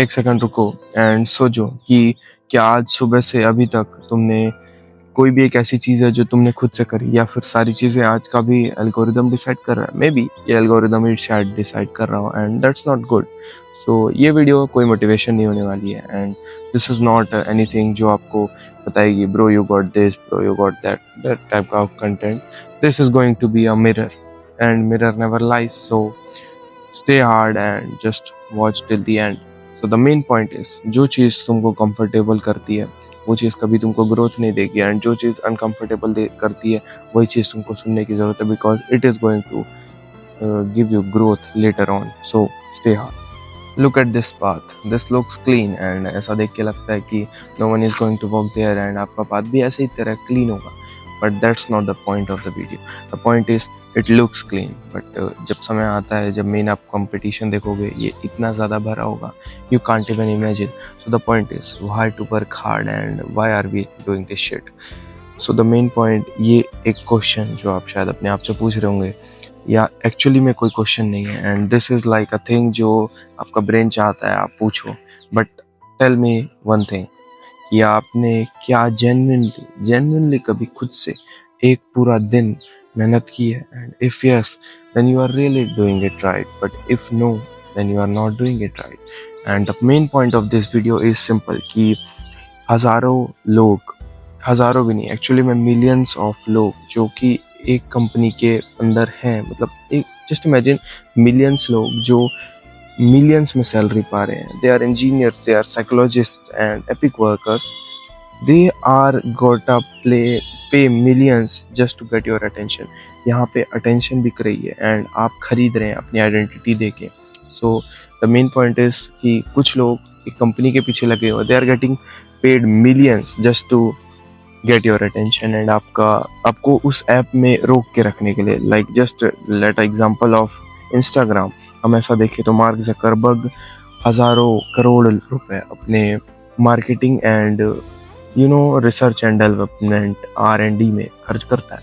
एक सेकंड रुको एंड सोचो कि क्या आज सुबह से अभी तक तुमने कोई भी एक ऐसी चीज है जो तुमने खुद से करी, या फिर सारी चीजें आज का भी एल्गोरिदम डिसाइड कर रहा है। मे बी ये एल्गोरिदम ही शायद डिसाइड कर रहा हो, and that's not good. So ये वीडियो कोई मोटिवेशन नहीं होने वाली है, and this is not anything जो आपको बताएगी bro you got this, bro you got that, that type of content. This is going to be a mirror, and mirror never lies. So stay hard and just watch till the end. So the main point is, जो चीज़ तुमको comfortable करती है वो चीज़ कभी तुमको growth नहीं देगी, and जो चीज़ अनकंफर्टेबल करती है वही चीज़ तुमको सुनने की ज़रूरत है, because it is going to give you growth later on. So stay hard. Look at this path. This looks clean, and ऐसा देख के लगता है कि no one is going to walk there, and आपका path भी ऐसे ही तरह clean होगा. But that's not the point of the video. The point is it looks clean, but जब समय आता है, जब मेन आप competition देखोगे, ये इतना ज़्यादा भरा होगा, you can't even imagine. So the point is why to work hard and why are we doing this shit? So the main point, ये एक क्वेश्चन जो आप शायद अपने आप से पूछ रहे होंगे, या एक्चुअली में कोई क्वेश्चन नहीं है, and this is like a thing जो आपका ब्रेन चाहता है आप पूछो। But tell me one thing, कि आपने क्या जेन्युइनली कभी खुद से एक पूरा दिन मेहनत की है? And if yes, then you are really doing it right, but if no, then you are not doing it right. And the main point of this video is simple, कि हजारों लोग, हजारों भी नहीं, एक्चुअली में मिलियंस ऑफ लोग जो कि एक कंपनी के अंदर हैं, मतलब एक जस्ट इमेजिन मिलियंस लोग जो मिलियंस में सैलरी पा रहे हैं। They are engineers, they are psychologists and epic workers, they are gotta pay millions just to get your attention. यहाँ पे अटेंशन बिक रही है एंड आप खरीद रहे हैं अपनी आइडेंटिटी देके। So the main point is कि कुछ लोग एक कंपनी के पीछे लगे हुए, they are getting paid millions just to get your attention, and आपको उस ऐप में रोक के रखने के लिए। Like just let example of Instagram. हम ऐसा देखें तो मार्क जकरबर्ग हजारों करोड़ रुपए अपने marketing and research and development R&D में खर्च करता है।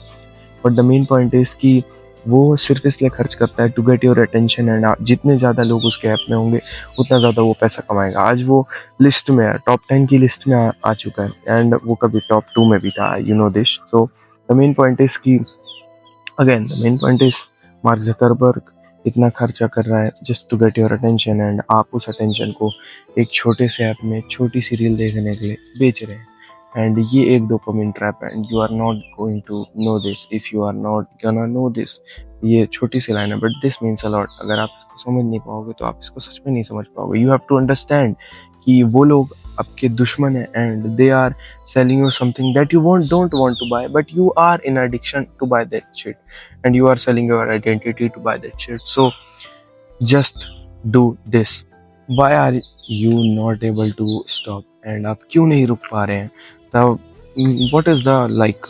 But the main point is कि वो सिर्फ इसलिए खर्च करता है to get your attention, and जितने ज़्यादा लोग उसके ऐप में होंगे उतना ज़्यादा वो पैसा कमाएगा। आज वो लिस्ट में है, टॉप 10 की लिस्ट में आ चुका है, एंड वो कभी टॉप 2 में भी था, यू नो दिस। तो द मेन पॉइंट इज कि again the main point is Mark Zuckerberg इतना खर्चा कर रहा है just to get your attention, and आप उस अटेंशन को एक छोटे से ऐप में छोटी सी रील देखने के लिए बेच रहे हैं। एंड ये एक डोपामिन ट्रैप है, and you are not going to know this if you are not gonna know this. ये छोटी सी लाइन है, but this means a lot. अगर आप इसको समझ नहीं पाओगे तो आप इसको सच में नहीं समझ पाओगे। यू हैव टू अंडरस्टैंड कि वो लोग आपके दुश्मन है, and they are selling you something that you don't want to buy, but you are in addiction to buy that shit, and you are selling your identity to buy that shit. So just do this. Why are you not able to stop? And आप क्यों नहीं रुक पा रहे हैं? What is the like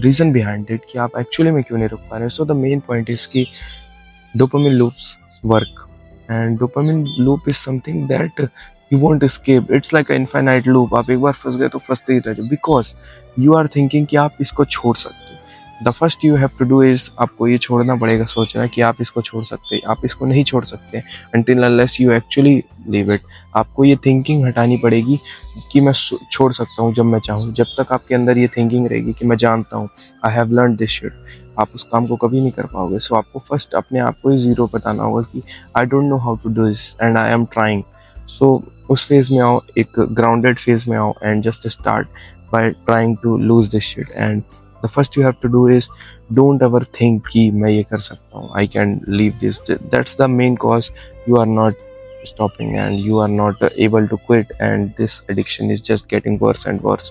reason behind it कि आप actually में क्यों नहीं रुक पा रहे हैं? So the main point is कि dopamine loops work, and dopamine loop is something that you won't escape. It's like an infinite loop. आप एक बार फंस गए तो फंसते ही रह, because you are thinking कि आप इसको छोड़ सकते हो। The first you have to do is आपको ये छोड़ना पड़ेगा, सोचना कि आप इसको छोड़ सकते हैं। आप इसको नहीं छोड़ सकते until unless you actually leave it. आपको ये थिंकिंग हटानी पड़ेगी कि मैं छोड़ सकता हूँ जब मैं चाहूँ। जब तक आपके अंदर ये थिंकिंग रहेगी कि मैं जानता हूँ, I have learned this shit, आप उस काम को कभी नहीं कर पाओगे। सो आपको फर्स्ट अपने आप को ही जीरो बताना होगा कि I don't know how to do this and I am trying. So उस फेज में आओ, एक ग्राउंडेड फेज में आओ, and just start by trying to lose this shit. And the first you have to do is don't ever think कि मैं ये कर सकता हूँ, I can leave this. That's the main cause you are not stopping and you are not able to quit, and this addiction is just getting worse and worse.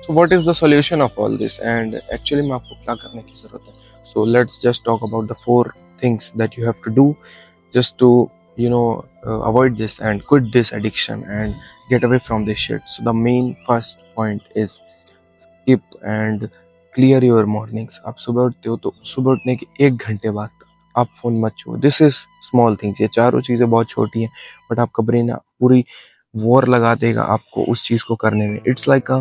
So what is the solution of all this, and actually में आपको क्या करने की जरूरत है? So let's just talk about the 4 things that you have to do just to avoid this and quit this addiction and get away from this shit. So the main first point is skip and clear your mornings. आप सुबह उठते हो तो सुबह उठने के 1 घंटे बाद आप फोन मत छुओ। दिस इज स्मॉल थिंग्स, ये चारों चीजें बहुत छोटी हैं, बट आपका ब्रेन पूरी वॉर लगा देगा आपको उस चीज को करने में। इट्स लाइक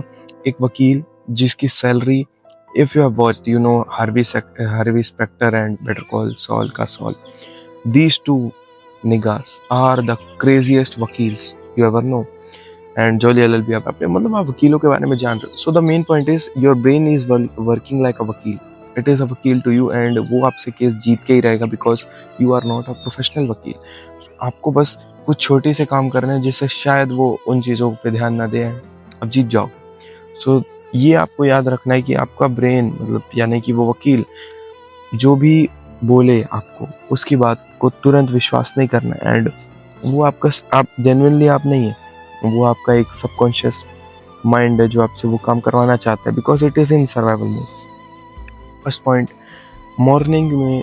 एक वकील जिसकी salary, if you have watched Harvey Specter and Better Call Saul का Saul, these two niggas are the craziest वकील्स you ever know. And Jolly LLB आप अपने मतलब आप वकीलों के बारे में जान रहे हो. So the main point is your brain is working like a वकील. इट इज़ अ वकील टू यू एंड वो आपसे केस जीत के ही रहेगा because you are not a professional वकील. आपको बस कुछ छोटे से काम करने हैं जिससे शायद वो उन चीज़ों पे ध्यान ना दे, अब जीत जाओ. सो ये आपको याद रखना है कि आपका ब्रेन मतलब यानी कि वो वकील जो भी बोले आपको उसकी बात को तुरंत विश्वास नहीं करना. एंड वो आपका आप जेन्युइनली आप नहीं है, वो आपका एक सबकॉन्शियस माइंड है जो आपसे वो काम करवाना चाहता है because it is in survival mode. First point, morning में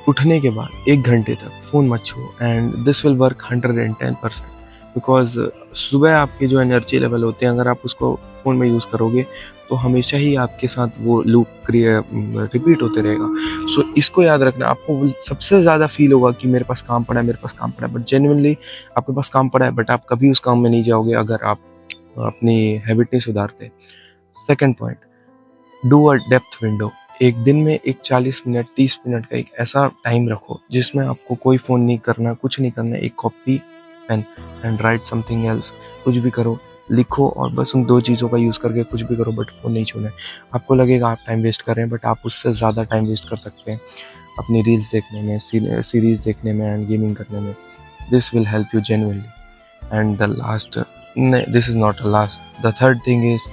उठने के बाद 1 घंटे तक फ़ोन मत छुओ and this will work 110% because सुबह आपके जो एनर्जी लेवल होते हैं अगर आप उसको फ़ोन में यूज़ करोगे तो हमेशा ही आपके साथ वो लूप रिपीट होते रहेगा. सो इसको याद रखना. आपको सबसे ज़्यादा फील होगा कि मेरे पास काम पड़ा है, मेरे पास काम पड़ा है, बट जेन्युइनली आपके पास काम पड़ा है बट आप कभी उस काम में नहीं जाओगे अगर आप अपनी हैबिट नहीं सुधारते. Second point, do a depth window. एक दिन में एक 40 मिनट 30 मिनट का एक ऐसा टाइम रखो जिसमें आपको कोई फ़ोन नहीं करना, कुछ नहीं करना, एक copy pen and write something else. कुछ भी करो, लिखो और बस उन 2 चीज़ों का यूज़ करके कुछ भी करो बट फ़ोन नहीं छूना है. आपको लगेगा आप टाइम वेस्ट कर रहे हैं बट आप उससे ज़्यादा टाइम वेस्ट कर सकते हैं अपनी रील्स देखने में, सीरीज़ देखने में एंड गेमिंग करने में. This will help you genuinely. And the last, this is not a last, the third thing is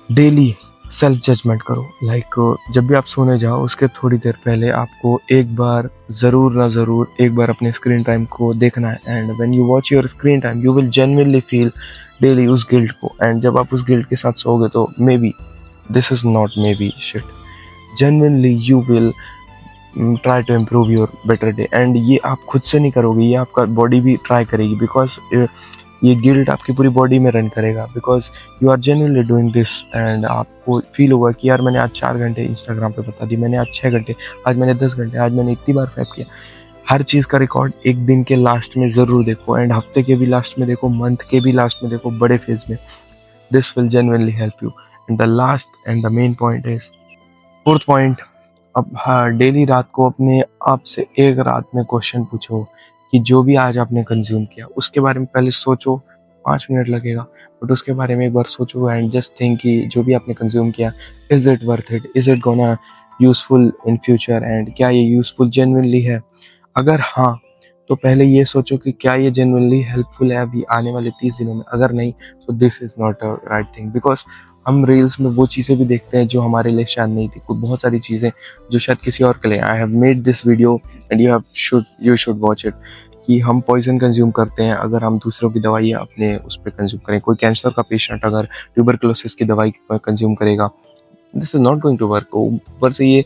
daily self judgement करो. लाइक जब भी आप सोने जाओ उसके थोड़ी देर पहले आपको एक बार ज़रूर ना ज़रूर एक बार अपने स्क्रीन टाइम को देखना है. And when you watch your screen time you will genuinely feel daily उस गिल्ट को. एंड जब आप उस गिल्ट के साथ सोओगे तो maybe, this is not maybe shit, genuinely you will try to improve your better day. And ये आप खुद से नहीं करोगे, ये आपका बॉडी भी ट्राई करेगी बिकॉज ये गिल्ट आपकी पूरी बॉडी में रन करेगा because you are genuinely doing this. And आपको फील होगा कि यार मैंने आज 4 घंटे इंस्टाग्राम पे बता दी, मैंने आज 6 घंटे, आज मैंने 10 घंटे, आज मैंने इतनी बार फैप किया. हर चीज़ का रिकॉर्ड एक दिन के लास्ट में ज़रूर देखो एंड हफ्ते के भी लास्ट में देखो, मंथ के भी लास्ट में देखो, बड़े फेज में. This will genuinely help you. And the last and the main point is, fourth point, अब हाँ, डेली रात को अपने आप से एक रात में क्वेश्चन पूछो कि जो भी आज आपने कंज्यूम किया उसके बारे में पहले सोचो. 5 मिनट लगेगा बट उसके बारे में एक बार सोचो एंड जस्ट थिंक कि जो भी आपने कंज्यूम किया, is it worth it, is it gonna useful in future and क्या ये यूजफुल जेन्युइनली है. अगर हाँ तो पहले ये सोचो कि क्या ये जेन्युइनली हेल्पफुल है अभी आने वाले 30 दिनों में. अगर नहीं तो this is not a right thing because हम रील्स में वो चीज़ें भी देखते हैं जो हमारे लिए शायद नहीं थी. कुछ बहुत सारी चीज़ें जो शायद किसी और के लिए. I have made this video and you should watch it कि हम पॉइजन कंज्यूम करते हैं अगर हम दूसरों की दवाई अपने उस पर कंज्यूम करें. कोई कैंसर का पेशेंट अगर ट्यूबरकुलोसिस की दवाई कंज्यूम करेगा, this is not going to work. ऊपर से ये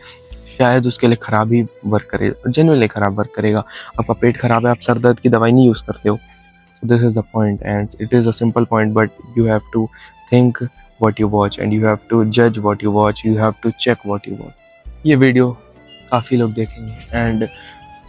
शायद उसके लिए ख़राब ही वर्क करे, जेन्युइनली ख़राब वर्क करेगा. आपका पेट ख़राब है, आप सर दर्द की दवाई नहीं यूज़ करते हो. So this is the point and it is a simple point but you have to think what you watch and you have to judge what you watch, you have to check what you watch. ये video काफ़ी लोग देखेंगे and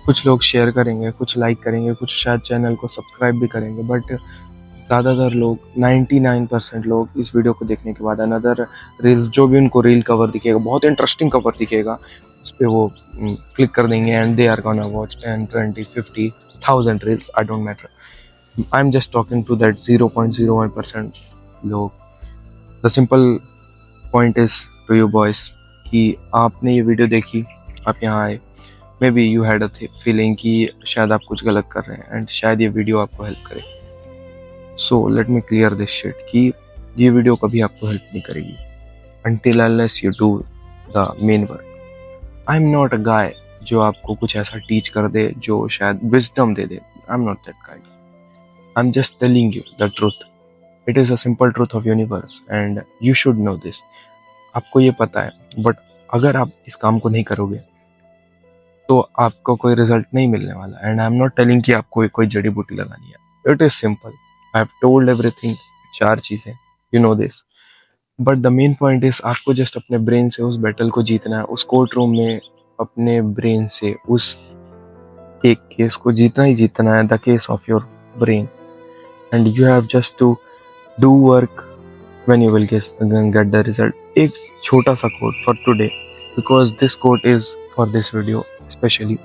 कुछ लोग share करेंगे, कुछ like करेंगे, कुछ शायद चैनल को सब्सक्राइब भी करेंगे बट ज़्यादातर लोग 99% लोग इस वीडियो को देखने के बाद अनदर रील्स, जो भी उनको रील कवर दिखेगा, बहुत इंटरेस्टिंग कवर दिखेगा, उस पर वो क्लिक कर देंगे and they are gonna watch 10, 20, 50,000 reels. I don't matter. I am just talking to that 0.01% लोग. The simple point is to you boys कि आपने ये वीडियो देखी, आप यहाँ आए, maybe you had a feeling कि शायद आप कुछ गलत कर रहे हैं एंड शायद ये वीडियो आपको हेल्प करे. So let me clear this shit कि ये वीडियो कभी आपको हेल्प नहीं करेगी until unless you do the main work. I am not a guy जो आपको कुछ ऐसा टीच कर दे जो शायद विजडम दे दे. I am not that guy. I am just telling you the truth. It is a simple truth of universe and you should know this. आपको ये पता है बट अगर आप इस काम को नहीं करोगे तो आपको कोई रिजल्ट नहीं मिलने वाला. And I am not telling कि आपको कोई जड़ी बूटी लगानी है. It is simple. I have told everything. 4 चीज़ें, you know this. But the main point is आपको जस्ट अपने ब्रेन से उस बैटल को जीतना है. उस कोर्ट रूम में अपने ब्रेन से उस एक केस को जीतना ही जीतना है, the case of your brain. And you have just to do work when you will get the result. एक छोटा सा quote for today because this quote is for this video especially.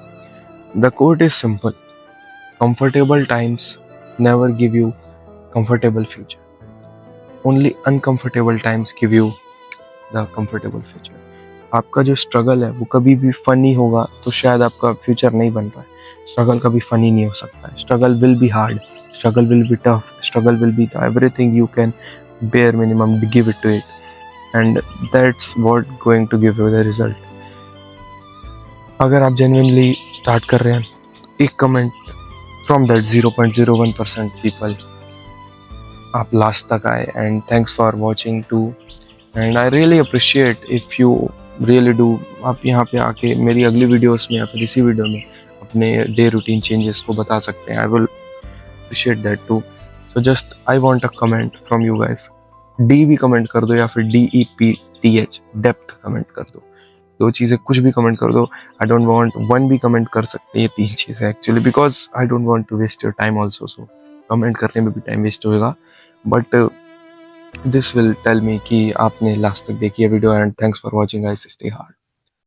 The quote is simple. Comfortable times never give you comfortable future. Only uncomfortable times give you the comfortable future. आपका जो struggle है वो कभी भी funny होगा तो शायद आपका फ्यूचर नहीं बन रहा है. स्ट्रगल कभी फनी नहीं हो सकता है. Struggle will be hard, struggle will be tough, struggle will be everything you can bear minimum give it to it, and that's what going to give you the result. अगर आप genuinely start कर रहे हैं, एक comment from that 0.01% people आप लास्ट तक आए, and thanks for watching too, and I really appreciate if you really do. आप यहाँ पे आके मेरी अगली वीडियोस में या फिर इसी वीडियो में अपने डे रूटीन चेंजेस को बता सकते हैं. I will appreciate that too. So just I want a comment from you guys. D भी कमेंट कर दो या फिर DEPTH डेप्थ कमेंट कर दो. दो चीज़ें कुछ भी कमेंट कर दो. आई डोंट वांट वन भी कमेंट कर सकते. ये तीन चीज़ें actually, because I don't want to waste your time also. So comment करने में भी टाइम वेस्ट होएगा, but this will tell me कि आपने लास्ट तक देखी है video, and thanks for watching guys. Stay hard.